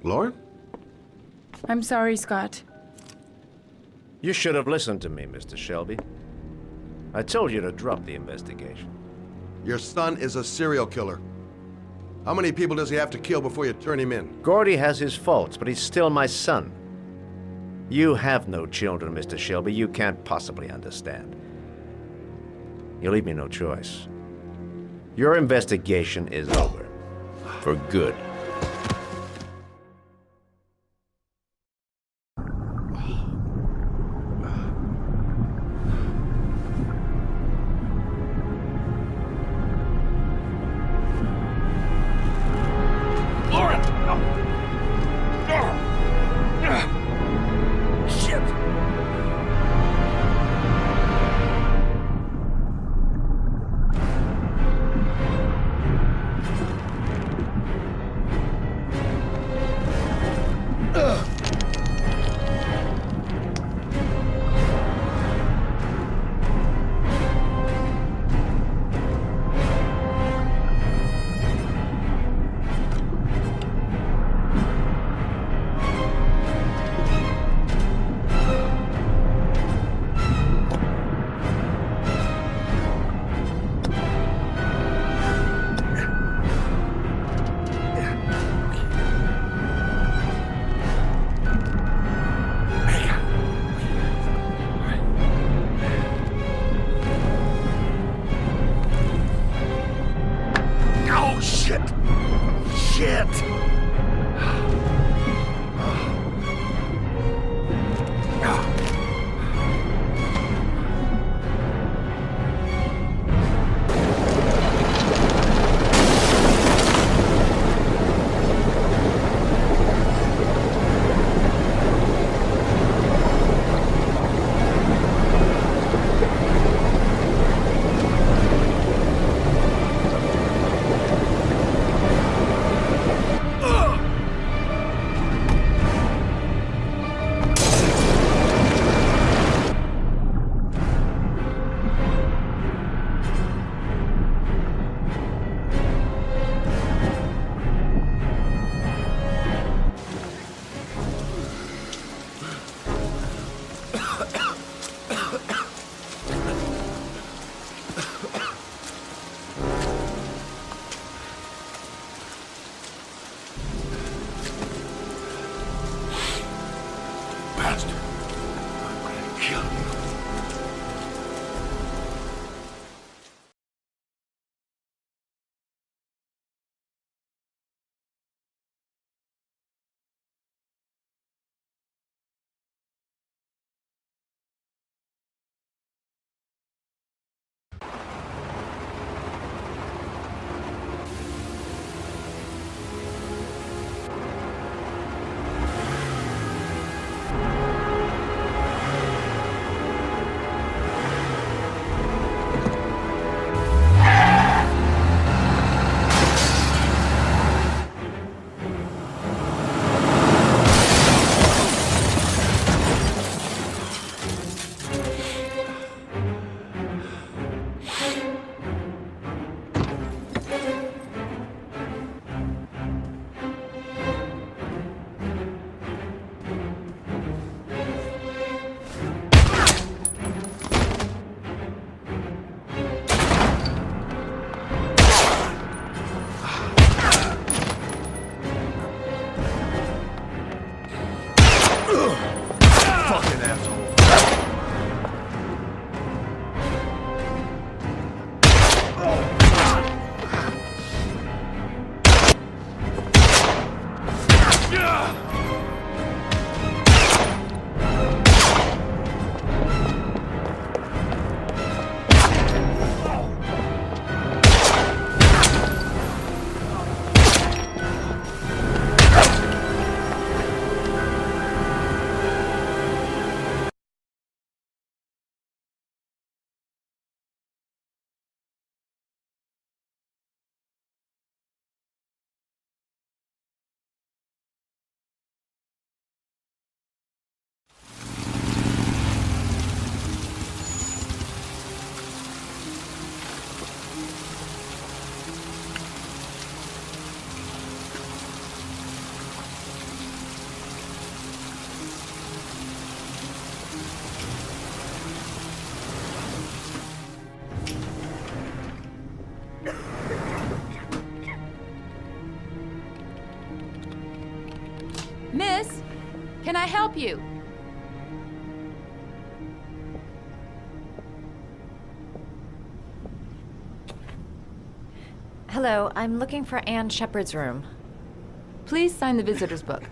Lauren? I'm sorry, Scott. You should have listened to me, Mr. Shelby. I told you to drop the investigation. Your son is a serial killer. How many people does he have to kill before you turn him in? Gordy has his faults, but he's still my son. You have no children, Mr. Shelby. You can't possibly understand. You leave me no choice. Your investigation is over. For good. Can I help you? Hello, I'm looking for Anne Shepard's room. Please sign the visitor's book.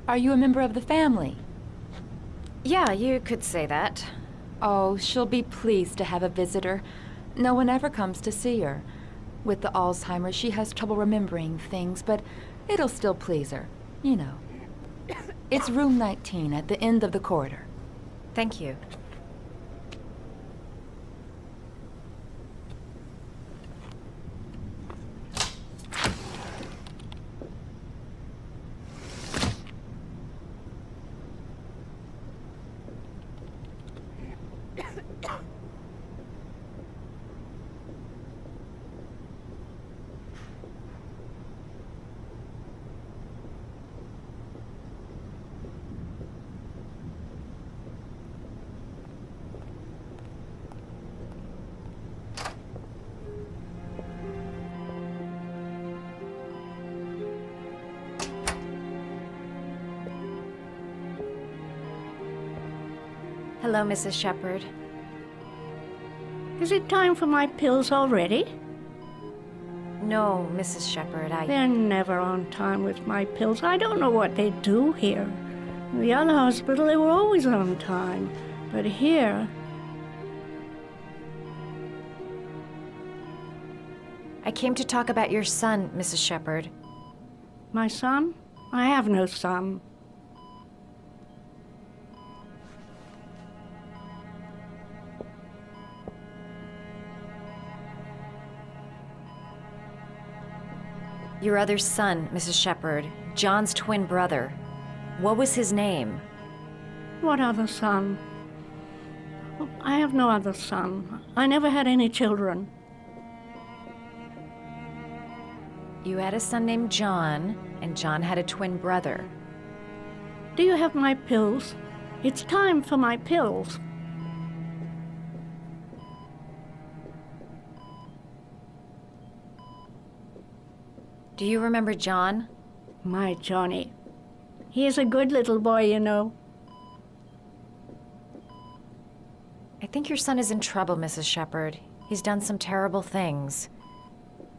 Are you a member of the family? Yeah, you could say that. Oh, she'll be pleased to have a visitor. No one ever comes to see her. With the Alzheimer's, she has trouble remembering things, but it'll still please her. You know. It's room 19 at the end of the corridor. Thank you. Hello, Mrs. Shepard. Is it time for my pills already? No, Mrs. Shepard, They're never on time with my pills. I don't know what they do here. In the other hospital, they were always on time. But here, I came to talk about your son, Mrs. Shepard. my son? I have no son. Your other son, Mrs. Shepard, John's twin brother. What was his name? What other son? I have no other son. I never had any children. You had a son named John, and John had a twin brother. Do you have my pills? It's time for my pills. Do you remember John? My Johnny. He is a good little boy, you know. I think your son is in trouble, Mrs. Shepard. He's done some terrible things.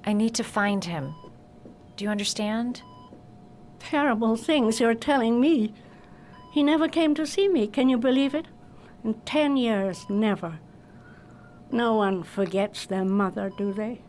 I need to find him. Do you understand? Terrible things you're telling me. He never came to see me, can you believe it? In 10 years, never. No one forgets their mother, do they?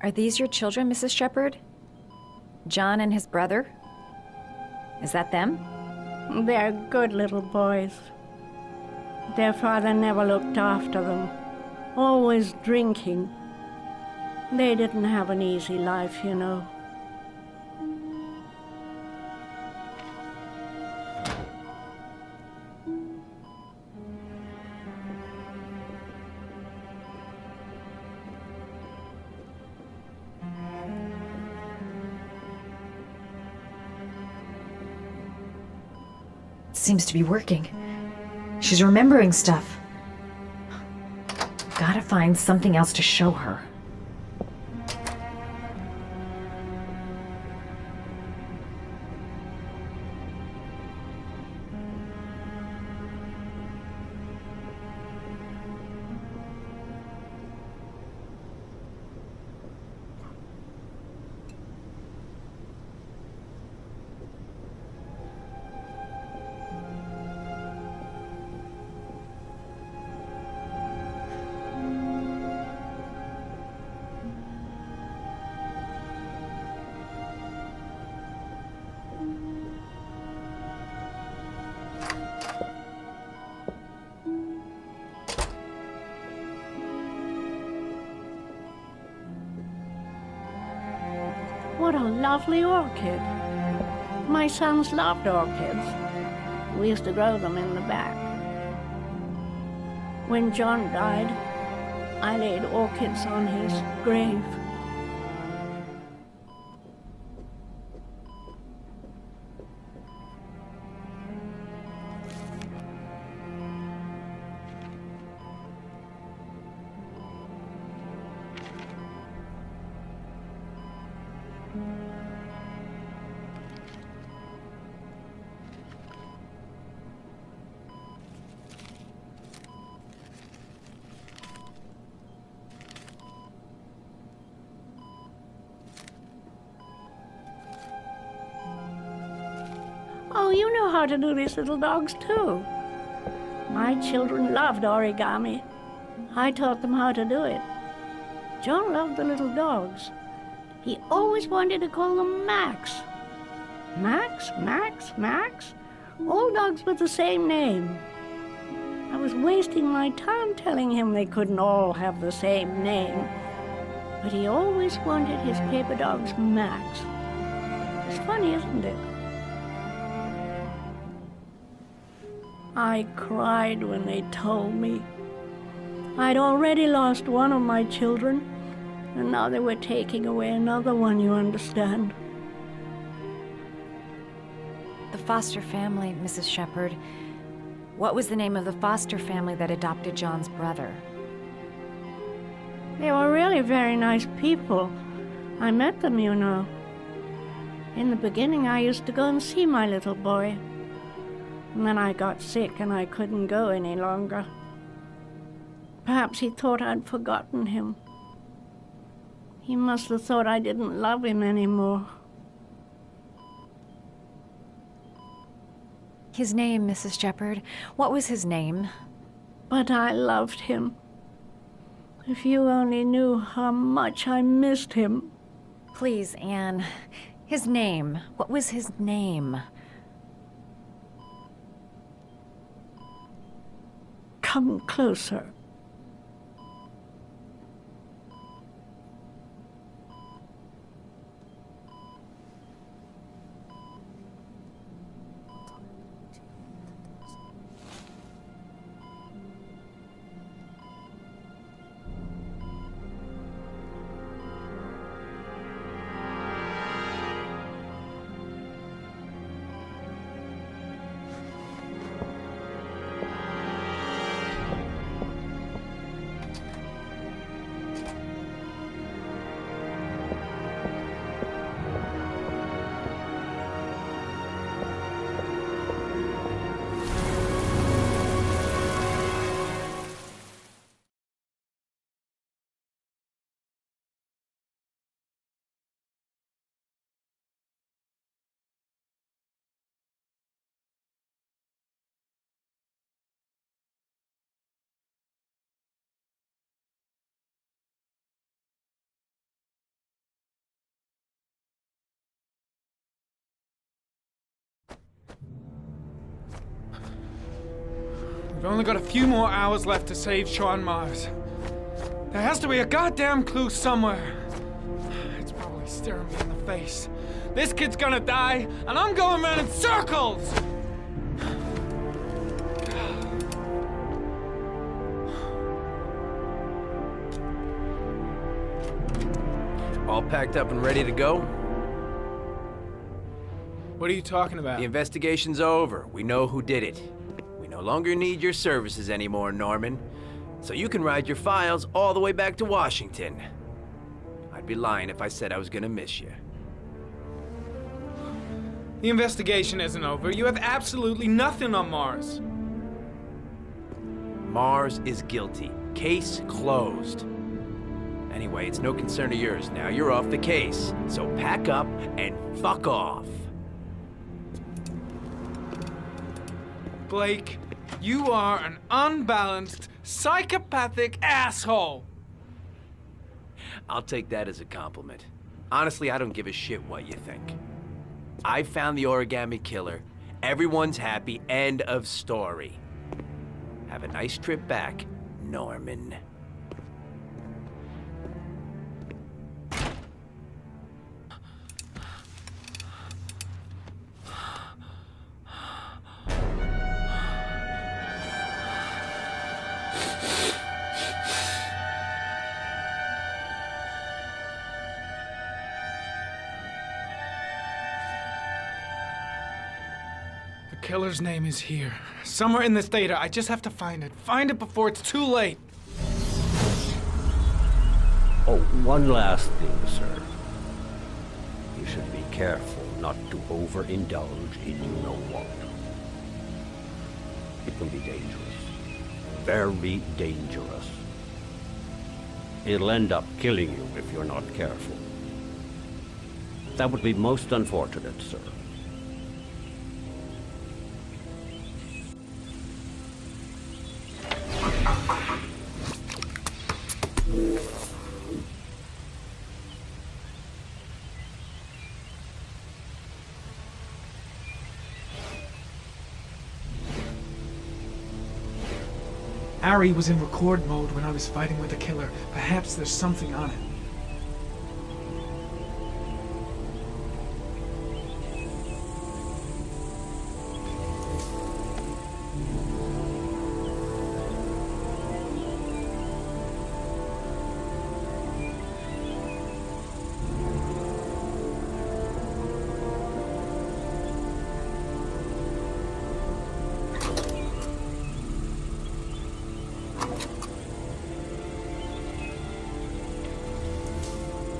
Are these your children, Mrs. Shepard? John and his brother? Is that them? They're good little boys. Their father never looked after them, always drinking. They didn't have an easy life, you know. Seems to be working. She's remembering stuff. Gotta find something else to show her. a lovely orchid. My sons loved orchids. We used to grow them in the back. When John died, I laid orchids on his grave. Oh, you know how to do these little dogs, too. My children loved origami. I taught them how to do it. John loved the little dogs. He always wanted to call them Max. Max, Max, Max? All dogs with the same name. I was wasting my time telling him they couldn't all have the same name. But he always wanted his paper dogs Max. It's funny, isn't it? I cried when they told me. I'd already lost one of my children, and now they were taking away another one, you understand. The foster family, Mrs. Shepherd. What was the name of the foster family that adopted John's brother? They were really very nice people. I met them, you know. In the beginning, I used to go and see my little boy. And then I got sick and I couldn't go any longer. Perhaps he thought I'd forgotten him. He must have thought I didn't love him anymore. His name, Mrs. Shepherd. What was his name? But I loved him. If you only knew how much I missed him. Please, Anne. His name. What was his name? Come closer. We've only got a few more hours left to save Sean Mars. There has to be a goddamn clue somewhere. It's probably staring me in the face. This kid's gonna die, and I'm going around in circles! All packed up and ready to go? What are you talking about? The investigation's over. We know who did it. We no longer need your services anymore, Norman. So you can ride your files all the way back to Washington. I'd be lying if I said I was gonna miss you. The investigation isn't over. You have absolutely nothing on Mars. Mars is guilty. Case closed. Anyway, it's no concern of yours now. You're off the case. So pack up and fuck off. Blake, you are an unbalanced, psychopathic asshole! I'll take that as a compliment. Honestly, I don't give a shit what you think. I found the origami killer. Everyone's happy. End of story. Have a nice trip back, Norman. The killer's name is here. Somewhere in this data. I just have to find it. Find it before it's too late. Oh, one last thing, sir. You should be careful not to overindulge in you-know-what. It can be dangerous. Very dangerous. It'll end up killing you if you're not careful. That would be most unfortunate, sir. Ari was in record mode when I was fighting with the killer. Perhaps there's something on it.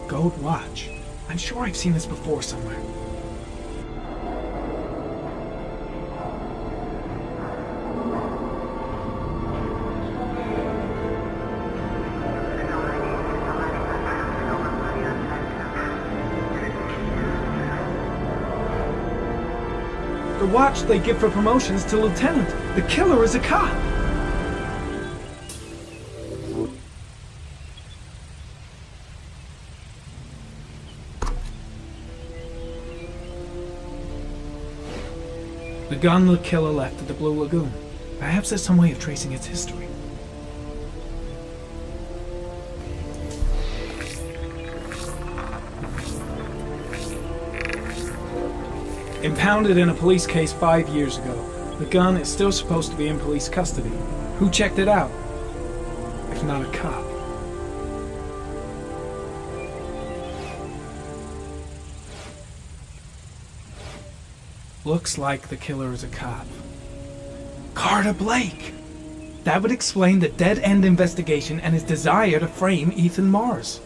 Gold watch. I'm sure I've seen this before somewhere. The watch they give for promotions to lieutenant. The killer is a cop. The gun the killer left at the Blue Lagoon. Perhaps there's some way of tracing its history. Impounded in a police case 5 years ago, the gun is still supposed to be in police custody. Who checked it out? If not a cop. Looks like the killer is a cop. Carter Blake! That would explain the dead-end investigation and his desire to frame Ethan Mars.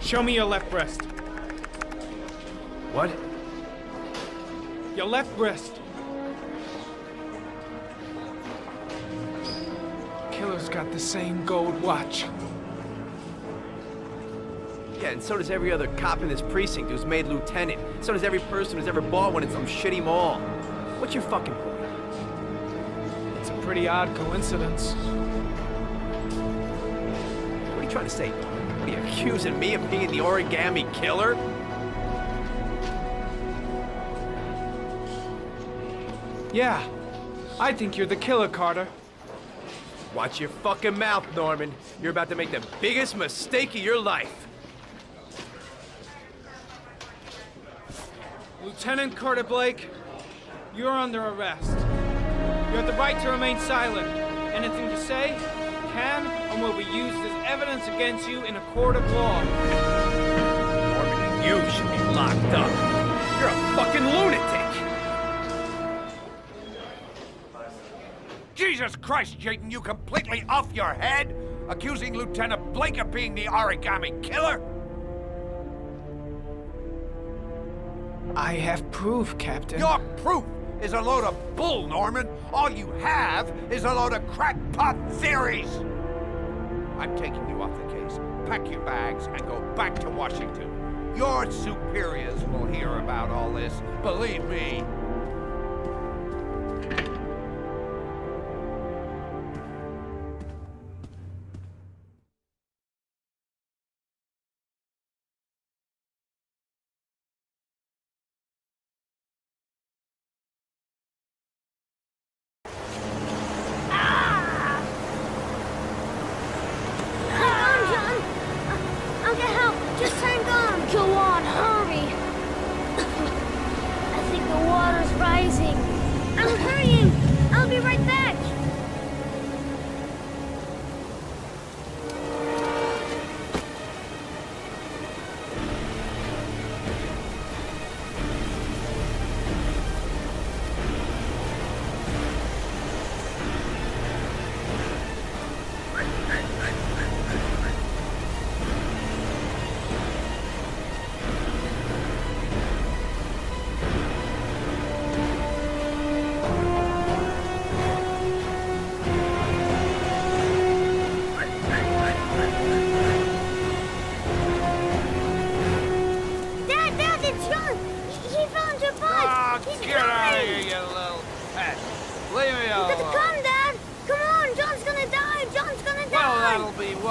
Show me your left wrist. What? Your left wrist. Killer's got the same gold watch. Yeah, and so does every other cop in this precinct who's made lieutenant. So does every person who's ever bought one in some shitty mall. What's your fucking point? It's a pretty odd coincidence. What are you trying to say? What are you accusing me of being the origami killer? Yeah, I think you're the killer, Carter. Watch your fucking mouth, Norman. You're about to make the biggest mistake of your life. Lieutenant Carter Blake, you're under arrest. You have the right to remain silent. Anything you say can and will be used as evidence against you in a court of law. Norman, you should be locked up. You're a fucking lunatic. Jesus Christ, Jayden, you completely off your head? Accusing Lieutenant Blake of being the origami killer? I have proof, Captain. Your proof is a load of bull, Norman. All you have is a load of crackpot theories. I'm taking you off the case. Pack your bags and go back to Washington. Your superiors will hear about all this, believe me.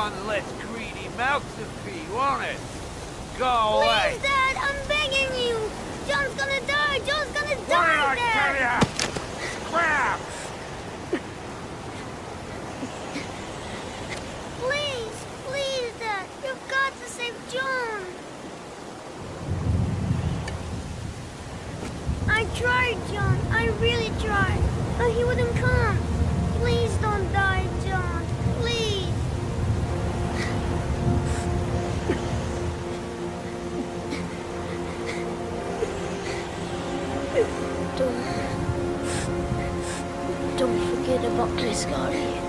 one less greedy mouth to feed, won't it? Go away! Please, Dad, I'm begging you! John's gonna die! John's gonna What die, did I tell Dad! ya? Scram! Please, please, Dad! You've got to save John! I tried, John. I really tried. But he wouldn't come. Please don't die, John. Please. Don't forget about Gliscari.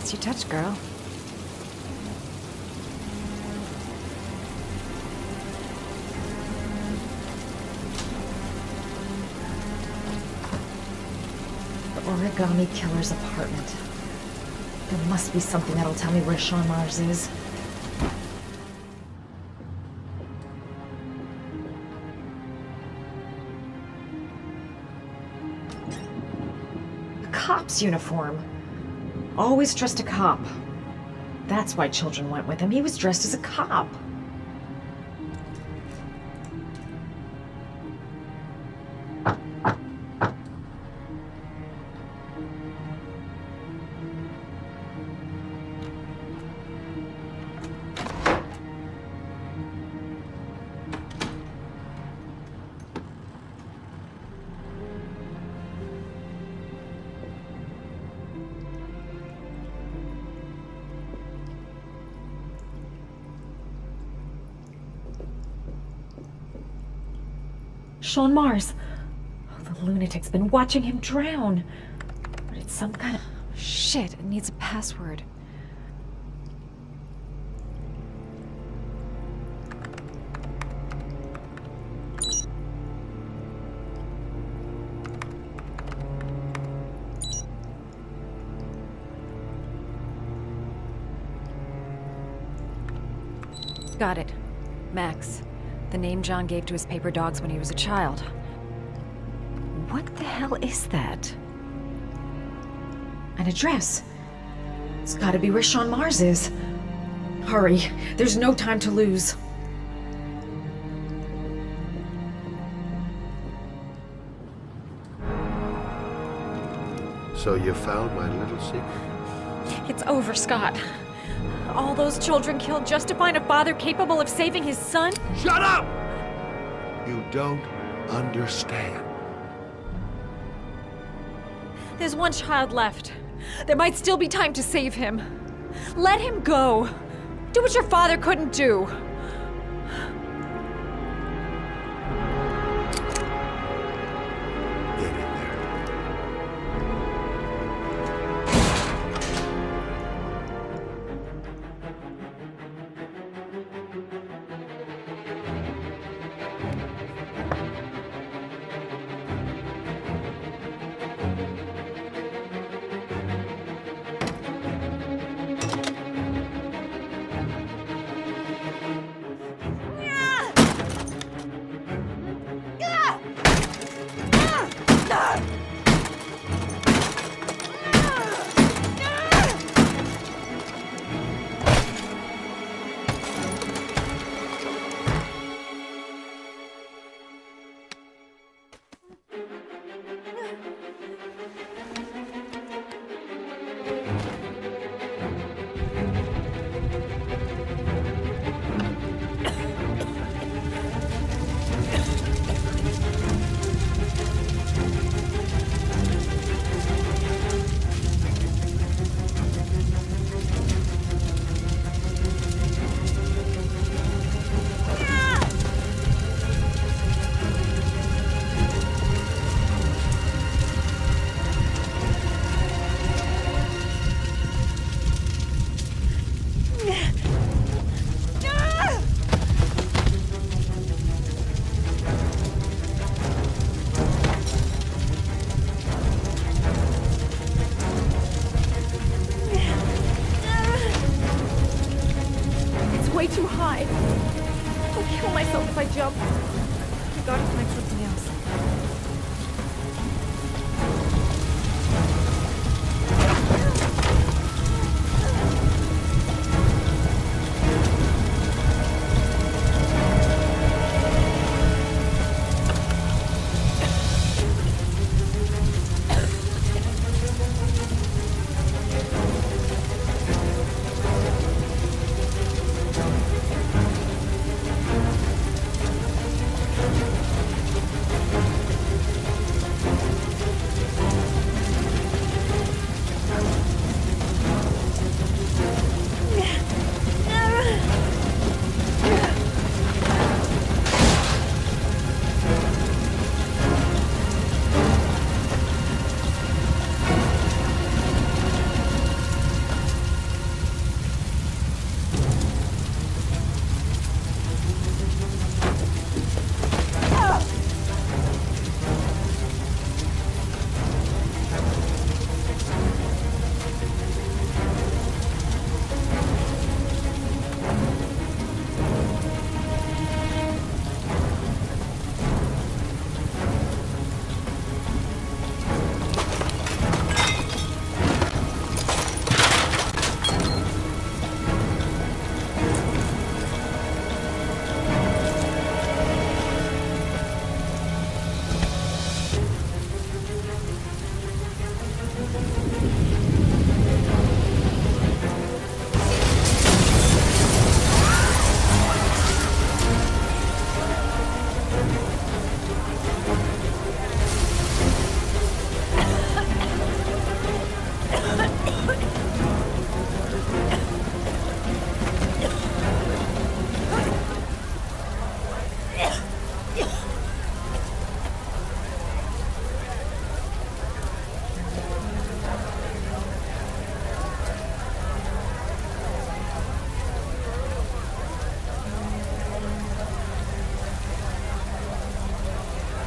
spots you touch, girl. The origami killer's apartment. There must be something that'll tell me where Sean Mars is. A cop's uniform. Always trust a cop. That's why children went with him. He was dressed as a cop. Sean Mars. Oh, the lunatic's been watching him drown. But it's some kind of... Shit, it needs a password. Got it. Max. The name John gave to his paper dogs when he was a child. What the hell is that? An address. It's gotta be where Sean Mars is. Hurry, there's no time to lose. So you found my little secret? It's over, Scott. All those children killed just to find a father capable of saving his son? Shut up! You don't understand. There's one child left. There might still be time to save him. Let him go. Do what your father couldn't do. Get in there.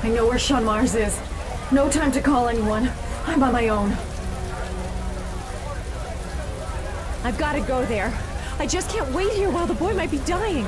I know where Sean Mars is. No time to call anyone. I'm on my own. I've got to go there. I just can't wait here while the boy might be dying.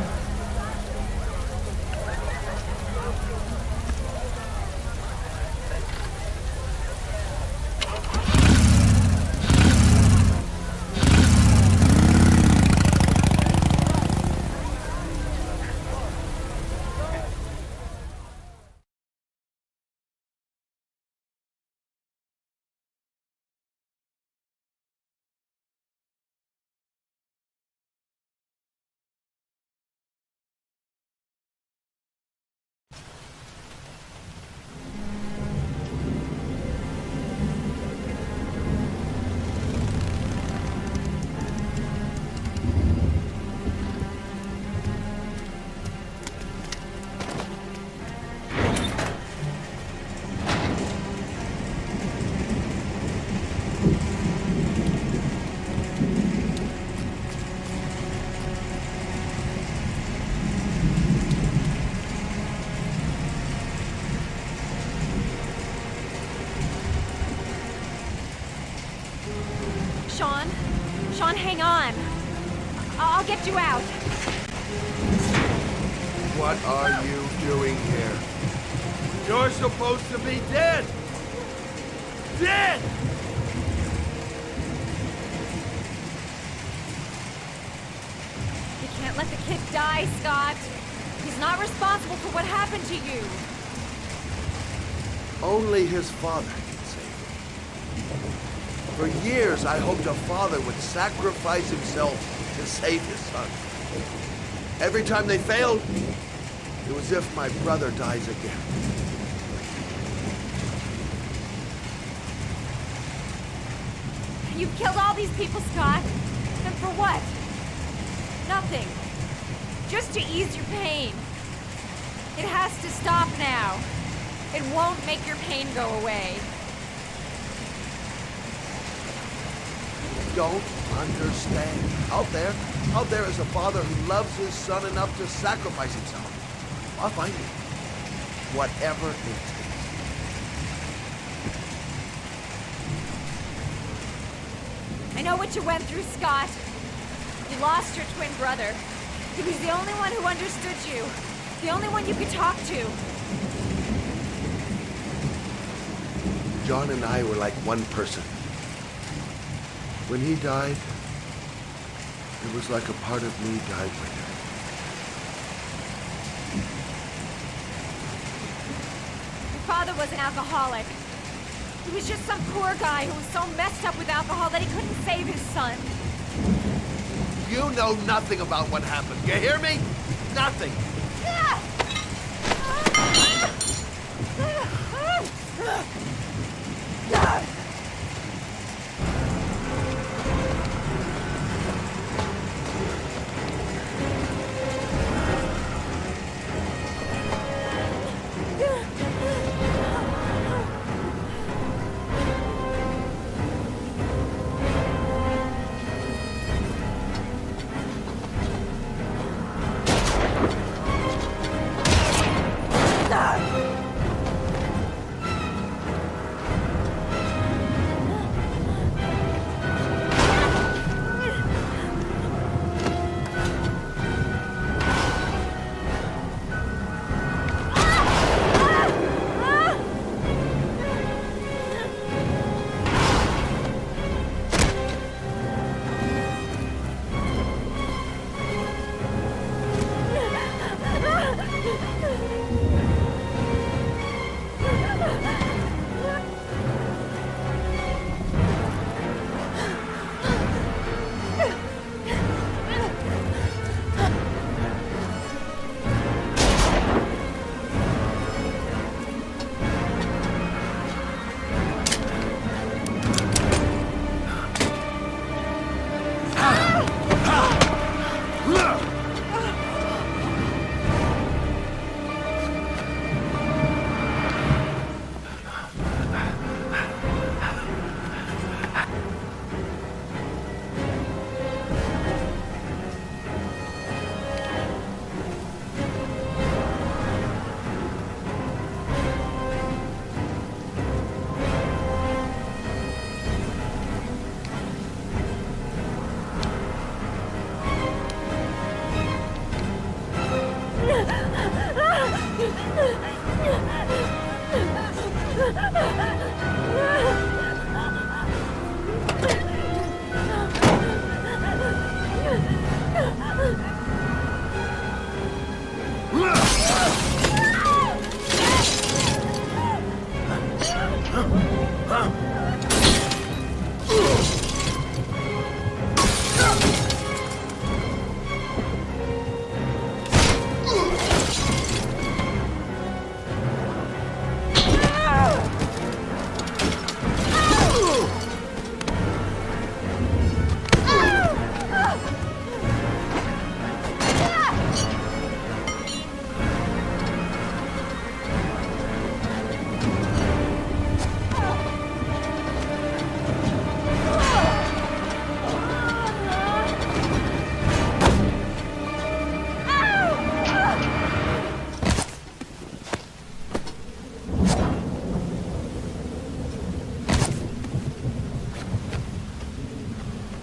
Sean? Sean, hang on. I'll get you out. What are you doing here? You're supposed to be dead! Dead! You can't let the kid die, Scott. He's not responsible for what happened to you. Only his father can save him. For years, I hoped a father would sacrifice himself to save his son. Every time they failed, it was as if my brother dies again. You've killed all these people, Scott. And for what? Nothing. Just to ease your pain. It has to stop now. It won't make your pain go away. Don't understand. Out there is a father who loves his son enough to sacrifice himself. I'll find him. Whatever it takes. I know what you went through, Scott. You lost your twin brother. He was the only one who understood you. The only one you could talk to. John and I were like one person. When he died, it was like a part of me died with him. Your father was an alcoholic. He was just some poor guy who was so messed up with alcohol that he couldn't save his son. You know nothing about what happened. You hear me? Nothing.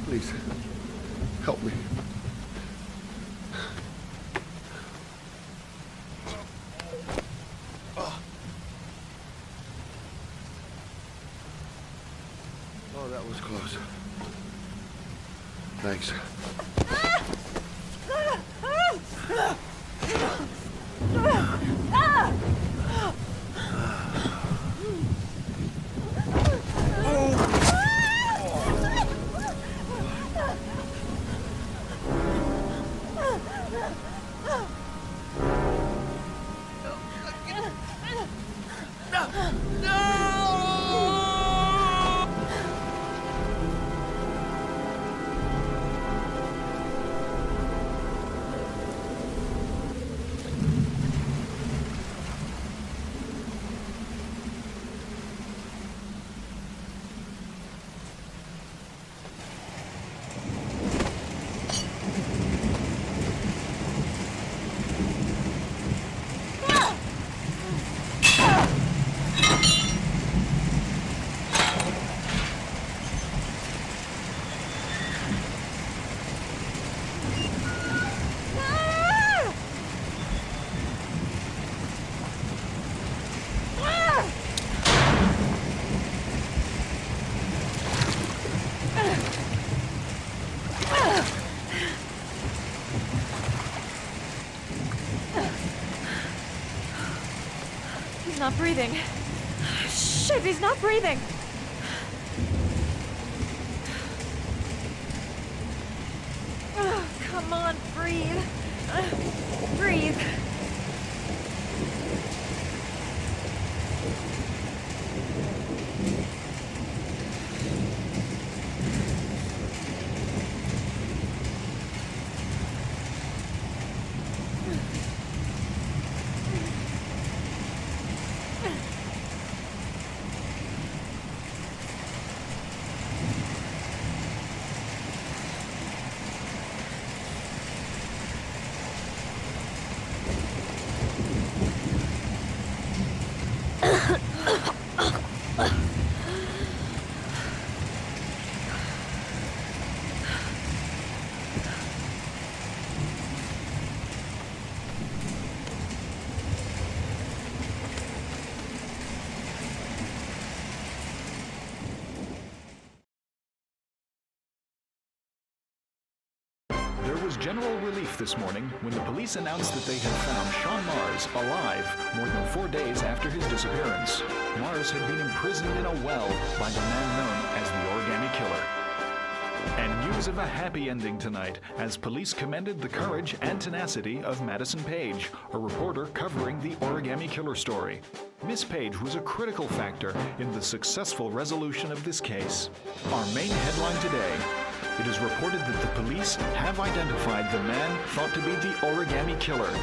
Please, help me. Oh, that was close. Thanks. He's not breathing. Shit, he's not breathing. Oh, come on, breathe. Breathe. There was general relief this morning when the police announced that they had found Sean Mars alive more than 4 days after his disappearance. Mars had been imprisoned in a well by the man known as the Origami Killer. And news of a happy ending tonight as police commended the courage and tenacity of Madison Page, a reporter covering the Origami Killer story. Miss Page was a critical factor in the successful resolution of this case. Our main headline today: it is reported that the police have identified the man thought to be the Origami Killer.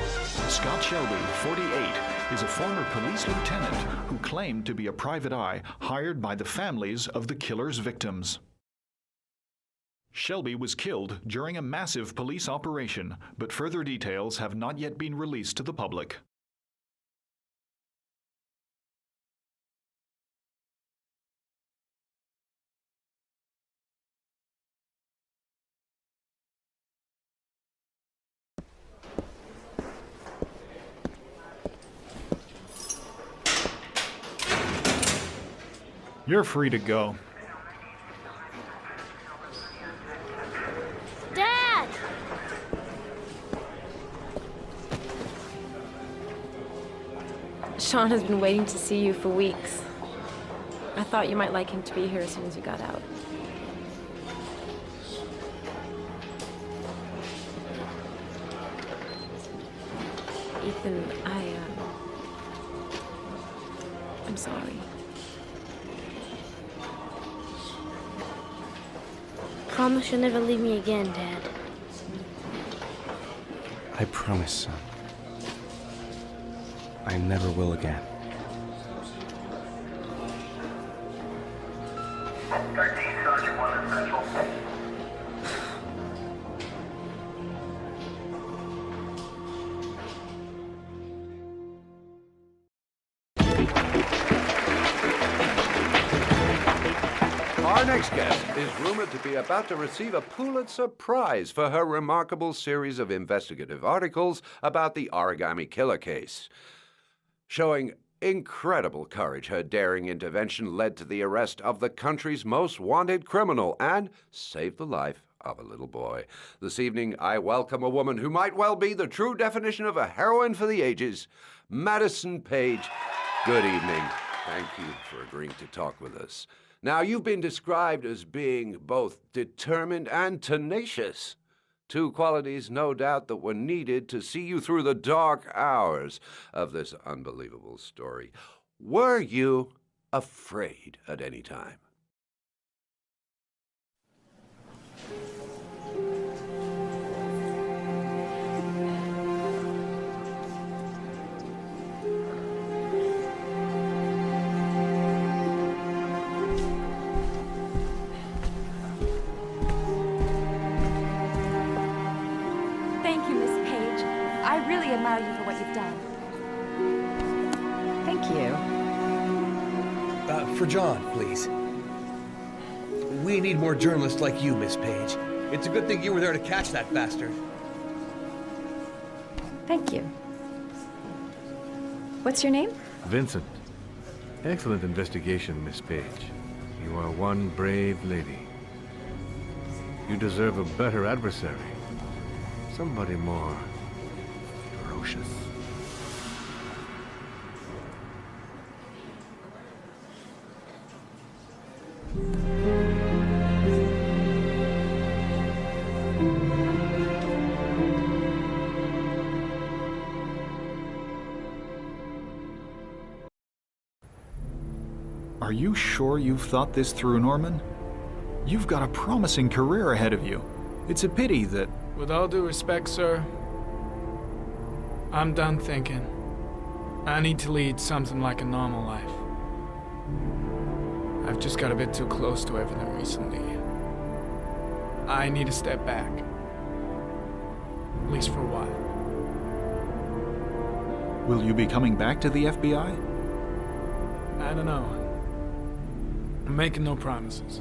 Scott Shelby, 48, is a former police lieutenant who claimed to be a private eye hired by the families of the killer's victims. Shelby was killed during a massive police operation, but further details have not yet been released to the public. You're free to go. Dad! Sean has been waiting to see you for weeks. I thought you might like him to be here as soon as you got out. Ethan, I'm sorry. Promise you'll never leave me again, Dad. I promise, son. I never will again. Our next guest is rumored to be about to receive a Pulitzer Prize for her remarkable series of investigative articles about the Origami Killer case. Showing incredible courage, her daring intervention led to the arrest of the country's most wanted criminal and saved the life of a little boy. This evening, I welcome a woman who might well be the true definition of a heroine for the ages, Madison Page. Good evening. Thank you for agreeing to talk with us. Now, you've been described as being both determined and tenacious. Two qualities, no doubt, that were needed to see you through the dark hours of this unbelievable story. Were you afraid at any time? I really admire you for what you've done. Thank you. For John, please. We need more journalists like you, Miss Page. It's a good thing you were there to catch that bastard. Thank you. What's your name? Vincent. Excellent investigation, Miss Page. You are one brave lady. You deserve a better adversary. Somebody more ferocious. Are you sure you've thought this through, Norman? You've got a promising career ahead of you. It's a pity that... With all due respect, sir, I'm done thinking. I need to lead something like a normal life. I've just got a bit too close to everything recently. I need to step back. At least for a while. Will you be coming back to the FBI? I don't know. I'm making no promises.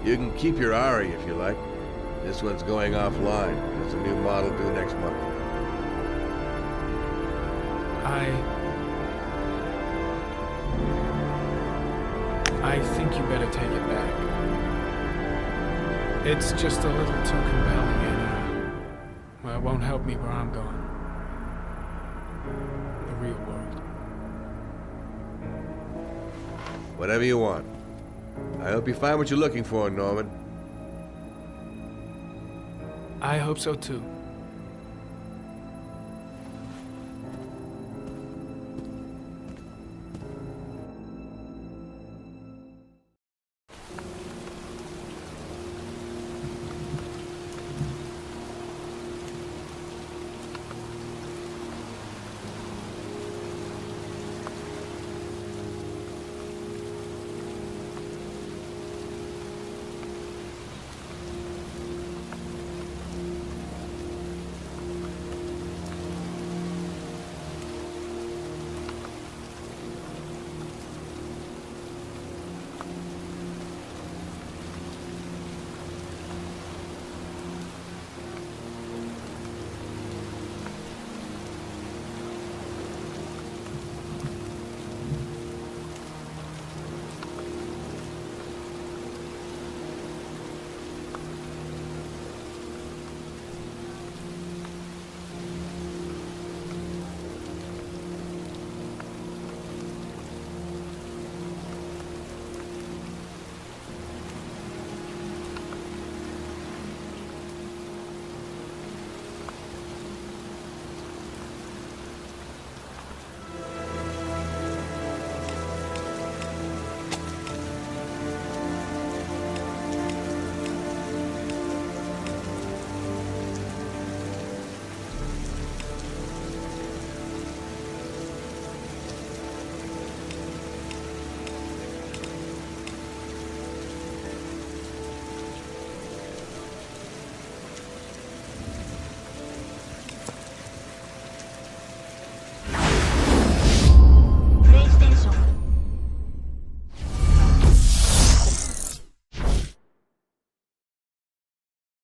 You can keep your Ari if you like. This one's going offline. There's a new model due next month. I think you better take it back. It's just a little too compelling and, well, it won't help me where I'm going. The real world. Whatever you want. I hope you find what you're looking for, Norman. I hope so too.